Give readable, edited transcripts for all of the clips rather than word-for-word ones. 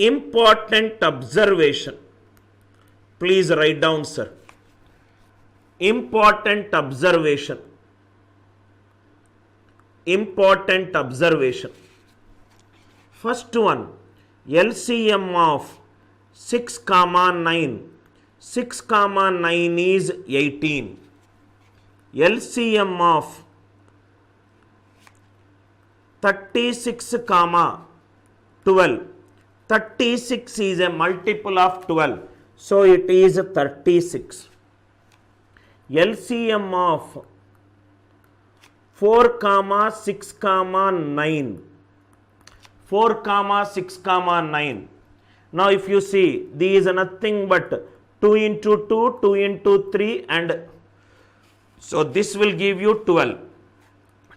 important observation. Please write down, sir. Important observation. Important observation. First one, LCM of 6 comma 9. 6 comma 9 is 18. LCM of 36 comma 12. 36 is a multiple of 12. So it is 36. LCM of 4 comma 6 comma 9. 4 comma 6 comma 9. Now if you see, these is nothing but 2 into 2, 2 into 3, and so this will give you 12.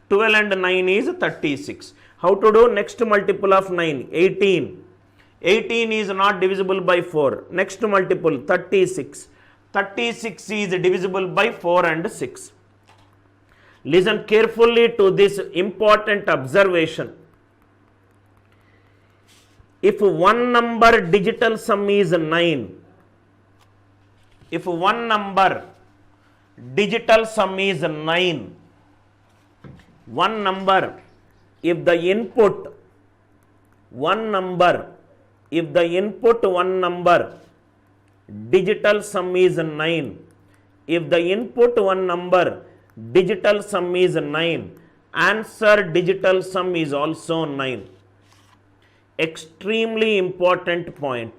12 and 9 is 36. How to do? Next multiple of 9, 18. 18 is not divisible by 4. Next multiple, 36. 36 is divisible by 4 and 6. Listen carefully to this important observation. If one number digital sum is 9, if one number digital sum is 9, one number, if the input, one number, if the input one number digital sum is 9, if the input one number digital sum is 9, answer digital sum is also 9. Extremely important point.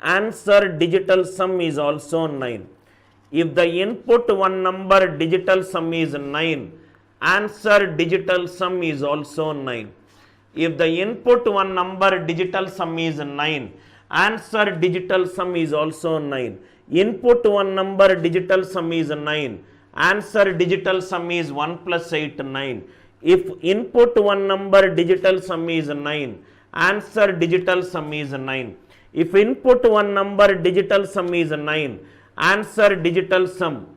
Answer digital sum is also 9. If the input one number digital sum is 9, answer digital sum is also 9. If the input one number digital sum is 9, answer digital sum is also 9. Input one number digital sum is 9, answer digital sum is 1 plus 8, 9. If input one number digital sum is 9, answer digital sum is 9. If input one number digital sum is 9, answer digital sum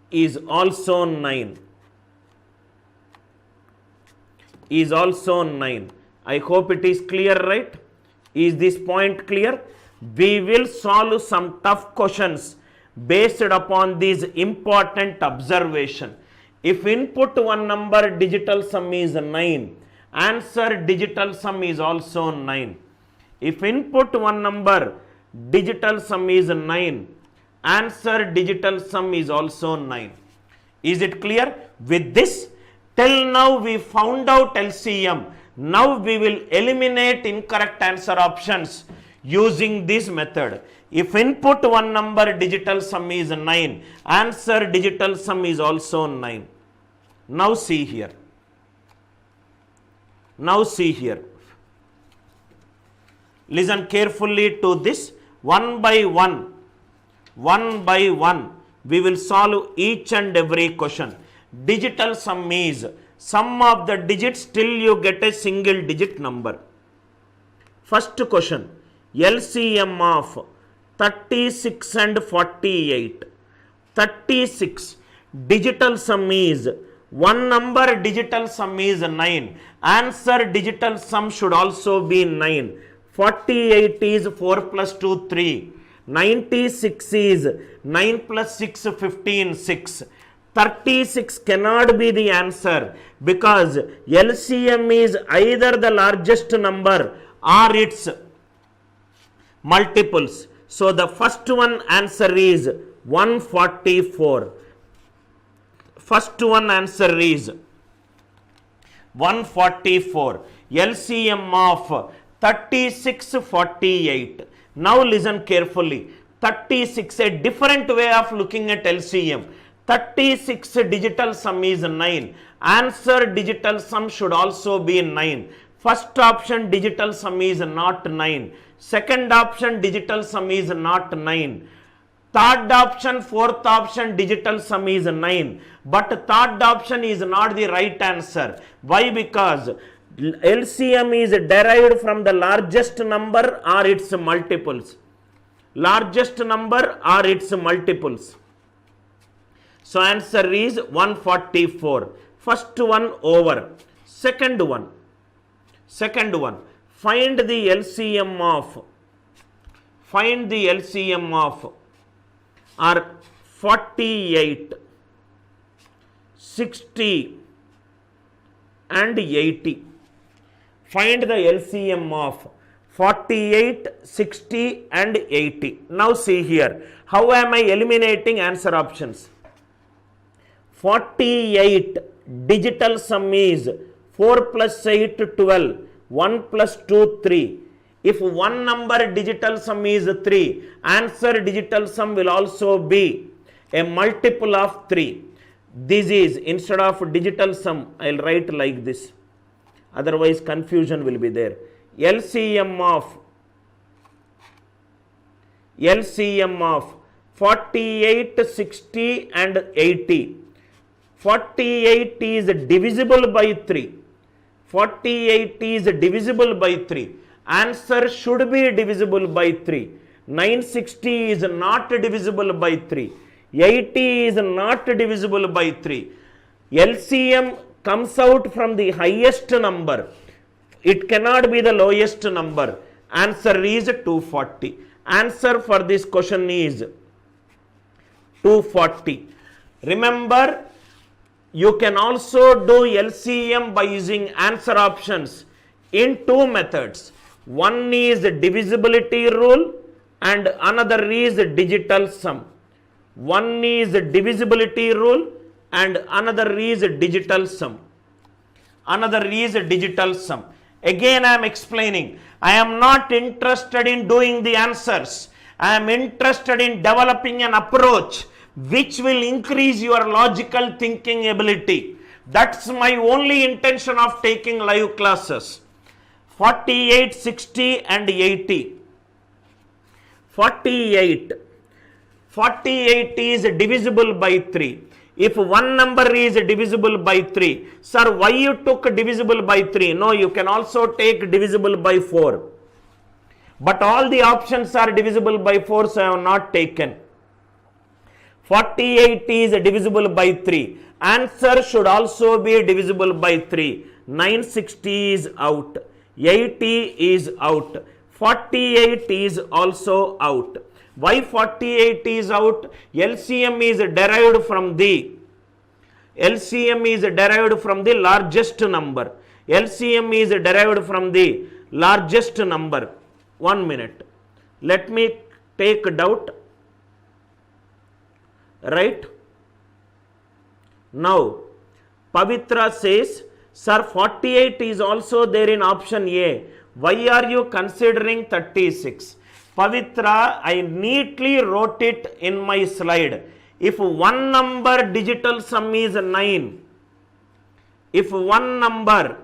is also 9. Is also 9. I hope it is clear, right? Is this point clear? We will solve some tough questions based upon this important observation. If input one number digital sum is 9, answer digital sum is also 9. If input one number digital sum is 9, answer digital sum is also 9. Is it clear? With this, till now we found out LCM. Now we will eliminate incorrect answer options using this method. If input one number digital sum is 9, answer digital sum is also 9. Now see here. Now see here. Listen carefully to this. One by one, we will solve each and every question. Digital sum is sum of the digits till you get a single digit number. First question, LCM of 36 and 48. 36 digital sum is, one number digital sum is 9. Answer digital sum should also be 9. 48 is 4 plus 2, 3. 96 is 9 plus 6, 15, 6. 36 cannot be the answer because LCM is either the largest number or its multiples. So the first one answer is 144. First one answer is 144. LCM of 36, 48. Now listen carefully. 36, a different way of looking at LCM. 36 digital sum is 9. Answer digital sum should also be 9. First option digital sum is not 9. Second option digital sum is not 9. Third option, fourth option digital sum is 9. But third option is not the right answer. Why? Because LCM is derived from the largest number or its multiples. Largest number or its multiples. So answer is 144. First one over. Second one. find the LCM of are 48, 60 and 80. Find the LCM of 48, 60 and 80. Now see here, how am I eliminating answer options? 48 digital sum is 4 plus 8 12, 1 plus 2 3. If one number digital sum is 3, answer digital sum will also be a multiple of 3. This is, instead of digital sum, I will write like this. Otherwise confusion will be there. LCM of 48, 60 and 80. 48 is divisible by 3. 48 is divisible by 3. Answer should be divisible by 3. 960 is not divisible by 3. 80 is not divisible by 3. LCM comes out from the highest number. It cannot be the lowest number. Answer is 240. Answer for this question is 240. Remember, you can also do LCM by using answer options in two methods. One is divisibility rule and another is digital sum. One is divisibility rule and another is digital sum. Again I am explaining. I am not interested in doing the answers. I am interested in developing an approach which will increase your logical thinking ability. That's my only intention of taking live classes. 48, 60 and 80. 48 is divisible by 3. If one number is divisible by 3, sir, why you took divisible by 3? No, you can also take divisible by 4. But all the options are divisible by 4, so I have not taken. 48 is divisible by 3. Answer should also be divisible by 3. 960 is out. 80 is out. 48 is also out. Why 48 is out? LCM is derived from the largest number. LCM is derived from the largest number. 1 minute. Let me take doubt. Right? Now, Pavitra says, sir, 48 is also there in option A. Why are you considering 36? Pavitra, I neatly wrote it in my slide. If one number digital sum is 9, if one number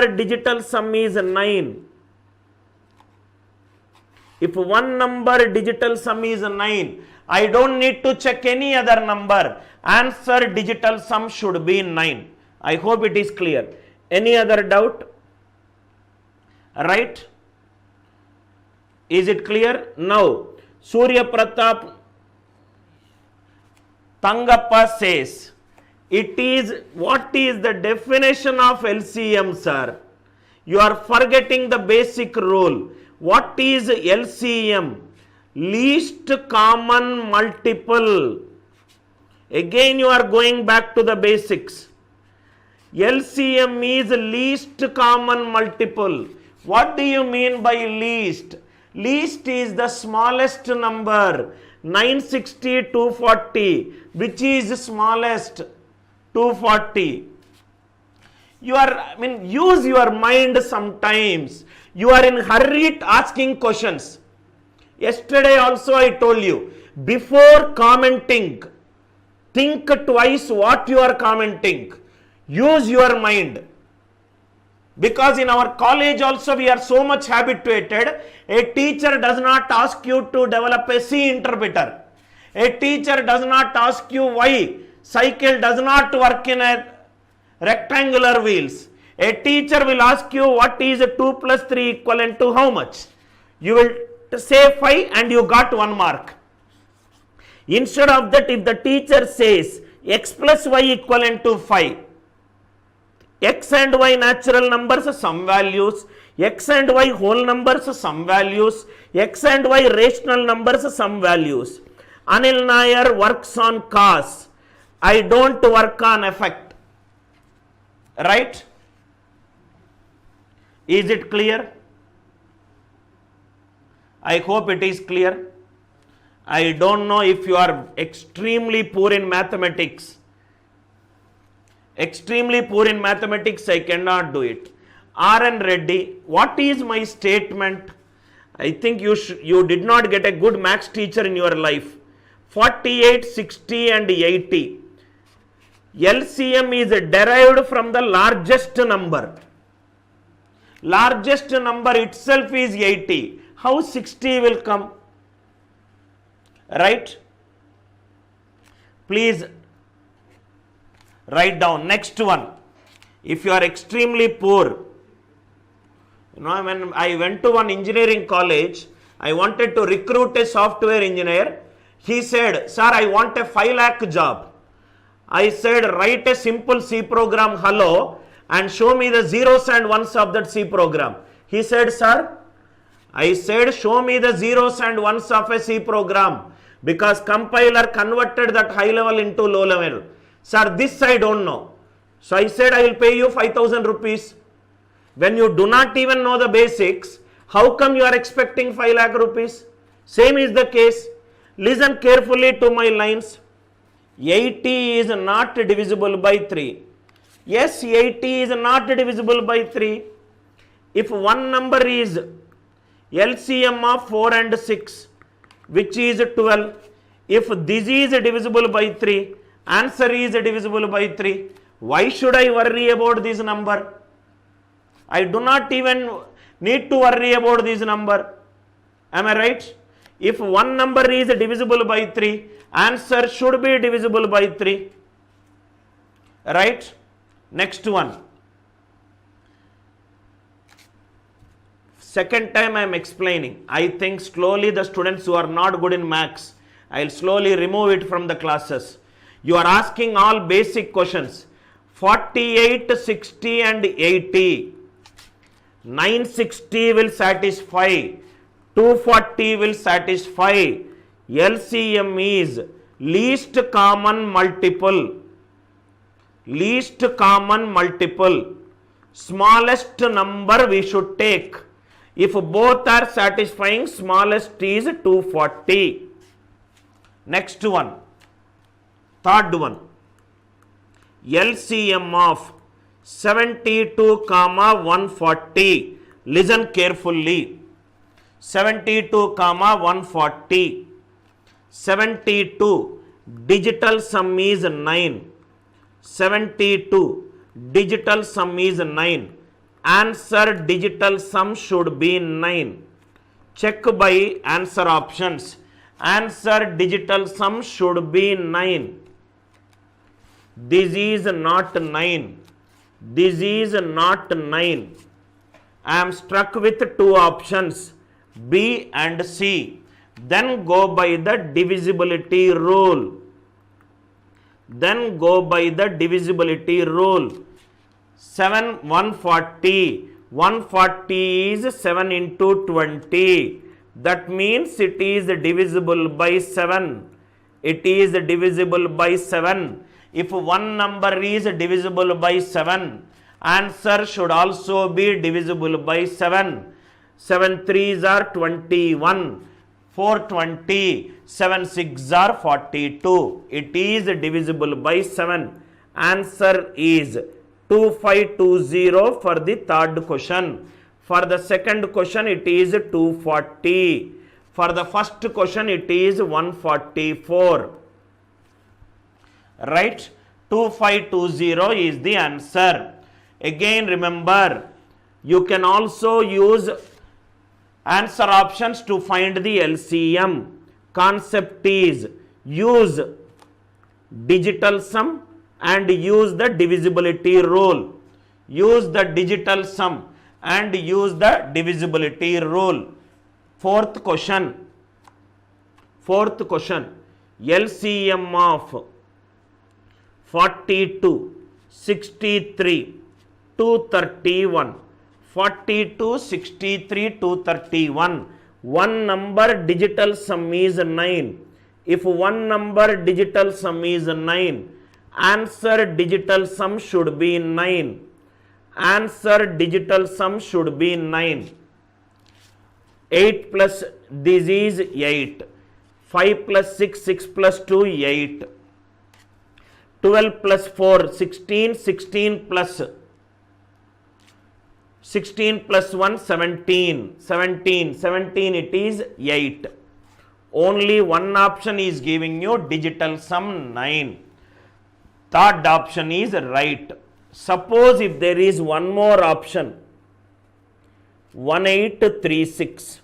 digital sum is 9, I don't need to check any other number. Answer digital sum should be 9. I hope it is clear. Any other doubt? Right? Is it clear? Now, Surya Pratap Tangappa says, what is the definition of LCM, sir? You are forgetting the basic rule. What is LCM? Least common multiple. Again you are going back to the basics. LCM is least common multiple. What do you mean by least? Least is the smallest number. 960, 240. Which is smallest? 240. Use your mind sometimes. You are in hurry asking questions. Yesterday also I told you, before commenting, think twice what you are commenting. Use your mind. Because in our college also we are so much habituated, a teacher does not ask you to develop a C interpreter. A teacher does not ask you why cycle does not work in a rectangular wheels. A teacher will ask you what is 2 plus 3 equivalent to how much. You will say 5 and you got 1 mark. Instead of that, if the teacher says x plus y equivalent to 5, X and Y natural numbers some values, X and Y whole numbers some values, X and Y rational numbers some values. Anil Nair works on cause, I don't work on effect. Right? Is it clear? I hope it is clear. I don't know if you are extremely poor in mathematics. Extremely poor in mathematics, I cannot do it. R.N. Reddy, what is my statement? I think you did not get a good maths teacher in your life. 48, 60 and 80. LCM is derived from the largest number. Largest number itself is 80. How 60 will come? Right? Please write down. Next one. If you are extremely poor, when I went to one engineering college, I wanted to recruit a software engineer. He said, sir, I want a 5 lakh job. I said, write a simple C program, hello, and show me the zeros and ones of that C program. He said, sir, I said, show me the zeros and ones of a C program, because compiler converted that high level into low level. Sir, this I don't know. So I said, I will pay you 5,000 rupees. When you do not even know the basics, how come you are expecting 5 lakh rupees? Same is the case. Listen carefully to my lines. 80 is not divisible by 3. Yes, 80 is not divisible by 3. If one number is LCM of 4 and 6, which is 12, if this is divisible by 3, answer is divisible by 3. Why should I worry about this number? I do not even need to worry about this number. Am I right? If one number is divisible by 3, answer should be divisible by 3. Right? Next one. Second time I am explaining. I think slowly the students who are not good in maths, I will slowly remove it from the classes. You are asking all basic questions. 48, 60 and 80. 960 will satisfy. 240 will satisfy. LCM is least common multiple. Least common multiple. Smallest number we should take. If both are satisfying, smallest is 240. Next one. Third one. LCM of 72, 140. Listen carefully. 72, 140. 72. Digital sum is 9. 72. Digital sum is 9. Answer digital sum should be 9. Check by answer options. Answer digital sum should be 9. This is not 9. This is not 9. I am struck with two options, B and C. Then go by the divisibility rule. Then go by the divisibility rule. 7, 140. 140 is 7 into 20. That means it is divisible by 7. It is divisible by 7. If one number is divisible by 7, answer should also be divisible by 7. 7 3s are 21. 4 20. 7 6s are 42. It is divisible by 7. Answer is 2520 for the third question. For the second question it is 240. For the first question it is 144. Right? 2520 is the answer. Again remember, you can also use answer options to find the LCM. Concept is use digital sum and use the divisibility rule. Use the digital sum and use the divisibility rule. Fourth question. LCM of 42, 63, 231. 42, 63, 231. One number digital sum is 9. If one number digital sum is 9, answer digital sum should be 9. Answer digital sum should be 9. 8 plus this is 8. 5 plus 6, 6 plus 2, 8. 12 plus 4, 16, 16 plus 1, 17, 17 it is 8. Only one option is giving you digital sum 9. Third option is right. Suppose if there is one more option, 1836.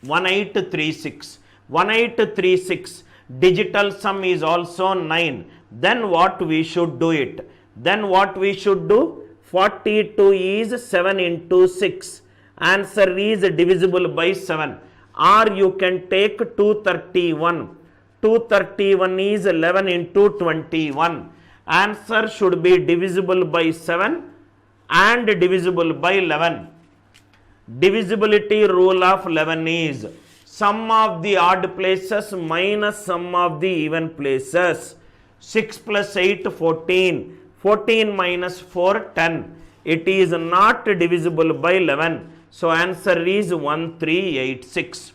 1836 digital sum is also 9. Then what we should do it? Then what we should do? 42 is 7 into 6. Answer is divisible by 7. Or you can take 231. 231 is 11 into 21. Answer should be divisible by 7 and divisible by 11. Divisibility rule of 11 is sum of the odd places minus sum of the even places. 6 plus 8, 14. 14 minus 4, 10. It is not divisible by 11. So answer is 1386.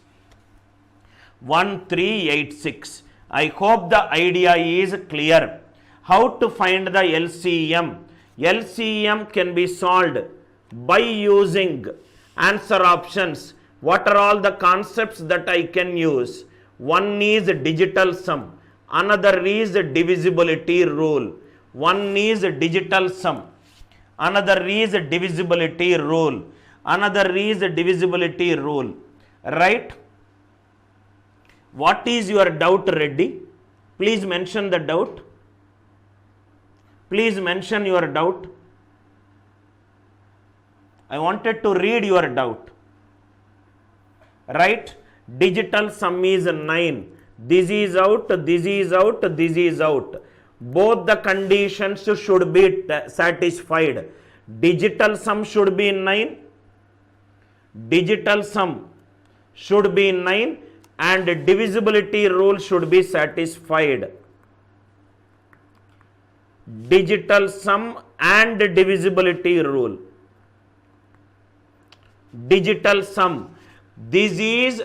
1386. I hope the idea is clear. How to find the LCM? LCM can be solved by using answer options. What are all the concepts that I can use? One is digital sum. Another is divisibility rule. One is digital sum. Another is divisibility rule. Another is divisibility rule. Right? What is your doubt, Reddy? Please mention the doubt. Please mention your doubt. I wanted to read your doubt. Right? Digital sum is 9. This is out, this is out, this is out. Both the conditions should be satisfied. Digital sum should be 9. Digital sum should be 9 and divisibility rule should be satisfied. Digital sum and divisibility rule. Digital sum. This is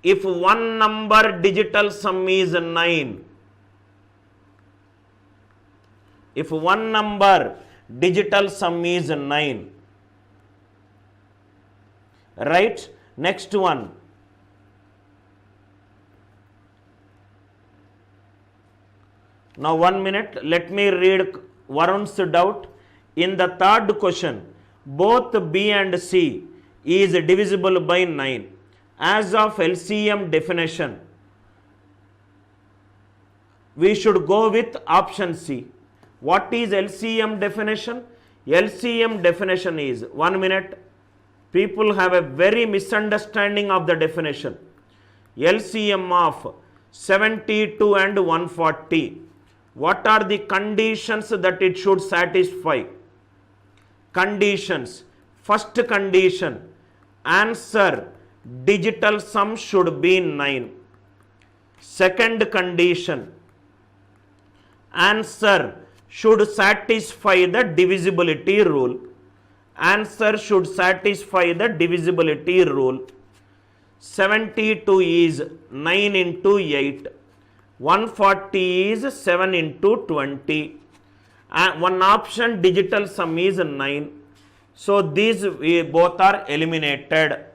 if one number digital sum is 9. If one number digital sum is 9. Right? Next one. Now 1 minute, let me read Varun's doubt. In the third question, both B and C is divisible by 9. As of LCM definition, we should go with option C. What is LCM definition? LCM definition is, 1 minute, people have a very misunderstanding of the definition. LCM of 72 and 140. What are the conditions that it should satisfy? Conditions. First condition, answer digital sum should be 9. Second condition, answer should satisfy the divisibility rule. Answer should satisfy the divisibility rule. 72 is 9 into 8. 140 is 7 into 20. One option digital sum is 9. So these both are eliminated.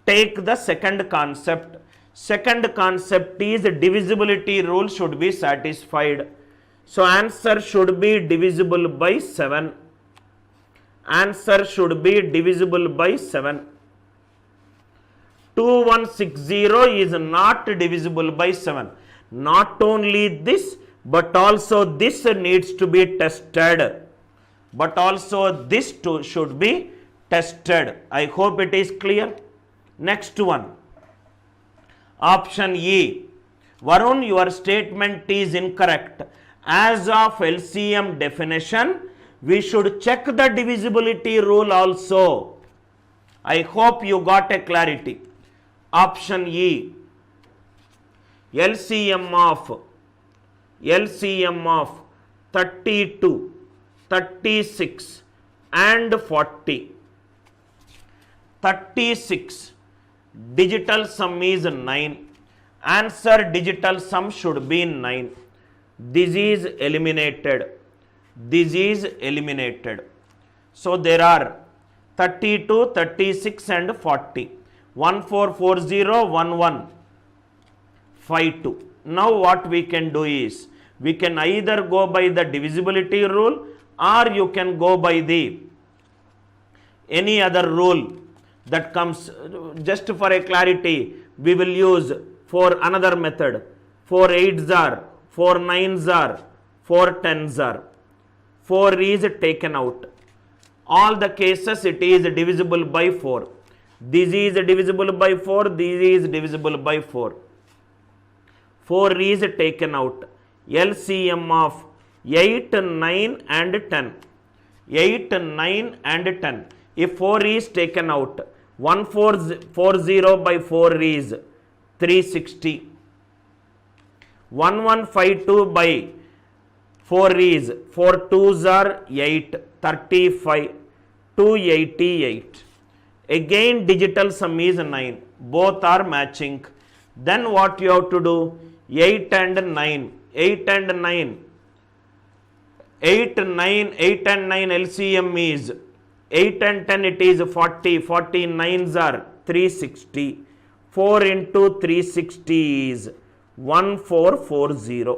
Take the second concept. Second concept is divisibility rule should be satisfied. So answer should be divisible by 7. Answer should be divisible by 7. 2160 is not divisible by 7. Not only this, but also this needs to be tested. But also this too should be tested. I hope it is clear. Next one. Option E. Varun, your statement is incorrect. As of LCM definition, We should check the divisibility rule also. I hope you got a clarity. Option E, LCM of 32, 36 and 40. 36 digital sum is 9. Answer digital sum should be 9. This is eliminated. This is eliminated. So there are 32, 36 and 40. 14401152. Now what we can do is, we can either go by the divisibility rule or you can go by the any other rule that comes. Just for a clarity, we will use for another method. 4 8s are, 4 9s are, 4 10s are. 4 is taken out. All the cases it is divisible by 4. This is divisible by 4, this is divisible by 4. 4 is taken out. LCM of 8, 9 and 10. 8, 9 and 10. If 4 is taken out, 1440 by 4 is 360. 1152 by 4 is 4 2s are 8, 35, 288. Again digital sum is 9. Both are matching. Then what you have to do? 8 and 9. 8 and 9. 8 and 9 LCM is 8 and 10, it is 40. 49s are 360. 4 into 360 is 1440.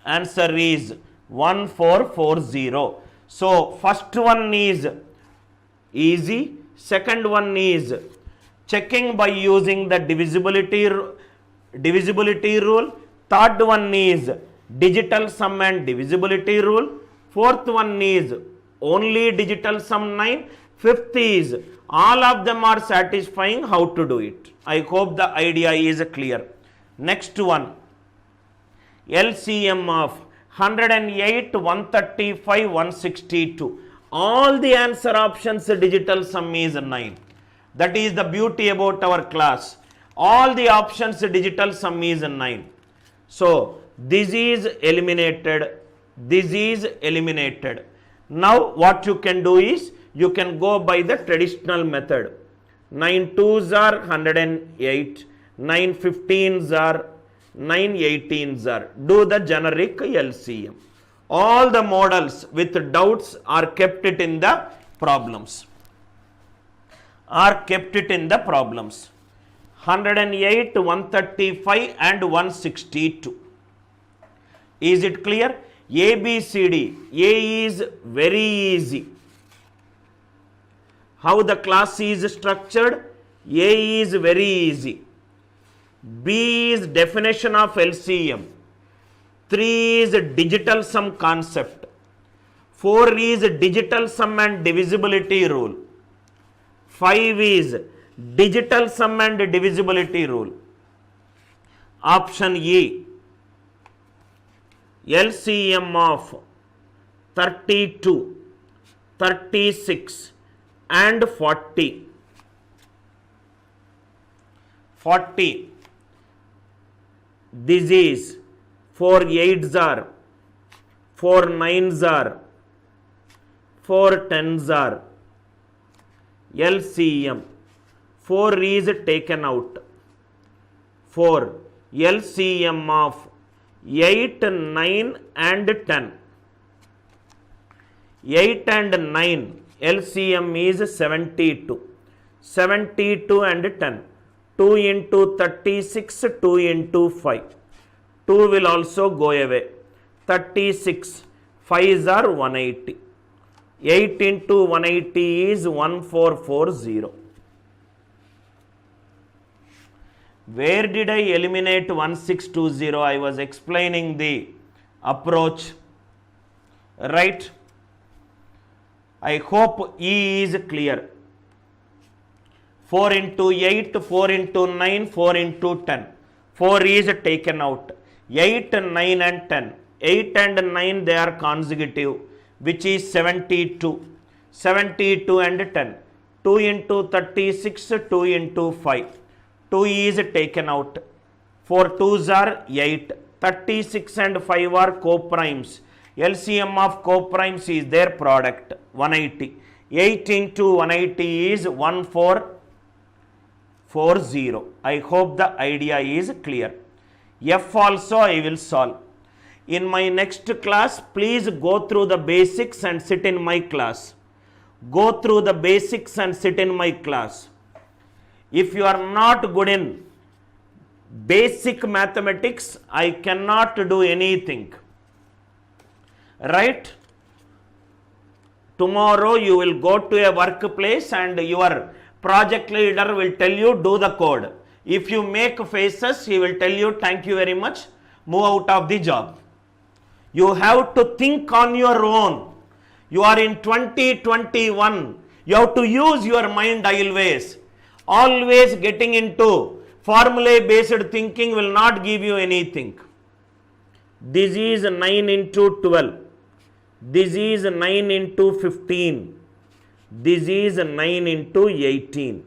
Answer is 1440. So first one is easy. Second one is checking by using the divisibility rule. Third one is digital sum and divisibility rule. Fourth one is only digital sum 9. Fifth is all of them are satisfying. How to do it? I hope the idea is clear. Next one, LCM of 108, 135, 162. All the answer options digital sum is 9. That is the beauty about our class. All the options digital sum is 9. So this is eliminated. This is eliminated. Now what you can do is, you can go by the traditional method. 9 2s are 108. 9 15s are, 9 18s are. Do the generic LCM. All the models with doubts are kept it in the problems. 108, 135 and 162. Is it clear? A, B, C, D. A is very easy. How the class is structured? A is very easy. B is definition of LCM. 3 is digital sum concept. 4 is digital sum and divisibility rule. 5 is digital sum and divisibility rule. Option E, LCM of 32, 36 and 40. 40. This is 4 8s are, 4 9s are, 4 10s are. LCM. 4 is taken out. 4. LCM of 8, 9 and 10. 8 and 9 LCM is 72. 72 and 10. 2 into 36, 2 into 5. 2 will also go away. 36. 5s are 180. 8 into 180 is 1440. Where did I eliminate 1620? I was explaining the approach, right? I hope E is clear. 4 into 8, 4 into 9, 4 into 10. 4 is taken out. 8, 9 and 10. 8 and 9 they are consecutive. which is 72. 72 and 10. 2 into 36, 2 into 5. 2 is taken out. 4 2s are 8. 36 and 5 are coprimes. LCM of coprimes is their product, 180. 8 into 180 is 1440. I hope the idea is clear. F also I will solve. In my next class, please go through the basics and sit in my class. Go through the basics and sit in my class. If you are not good in basic mathematics, I cannot do anything. Right? Tomorrow you will go to a workplace and your project leader will tell you do the code. If you make faces, he will tell you thank you very much, move out of the job. You have to think on your own. You are in 2021. You have to use your mind always. Always getting into formula based thinking will not give you anything. This is 9 into 12. This is 9 into 15. This is 9 into 18.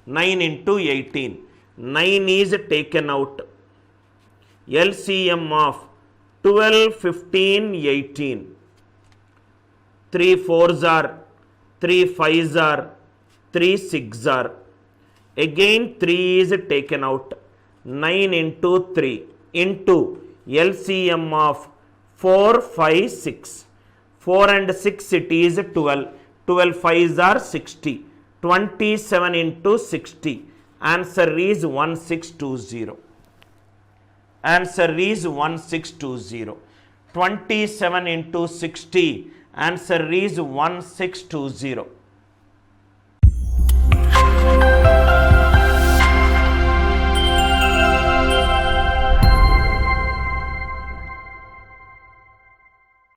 9 into 18. 9 is taken out. LCM of 12, 15, 18. 3 4s are, 3 5s are, 3 6s are. Again 3 is taken out. 9 into 3 into LCM of 4, 5, 6. 4 and 6 it is 12. 12 5s are 60. 27 into 60. Answer is 1620. Answer is 1620. 27 into 60. Answer is 1620.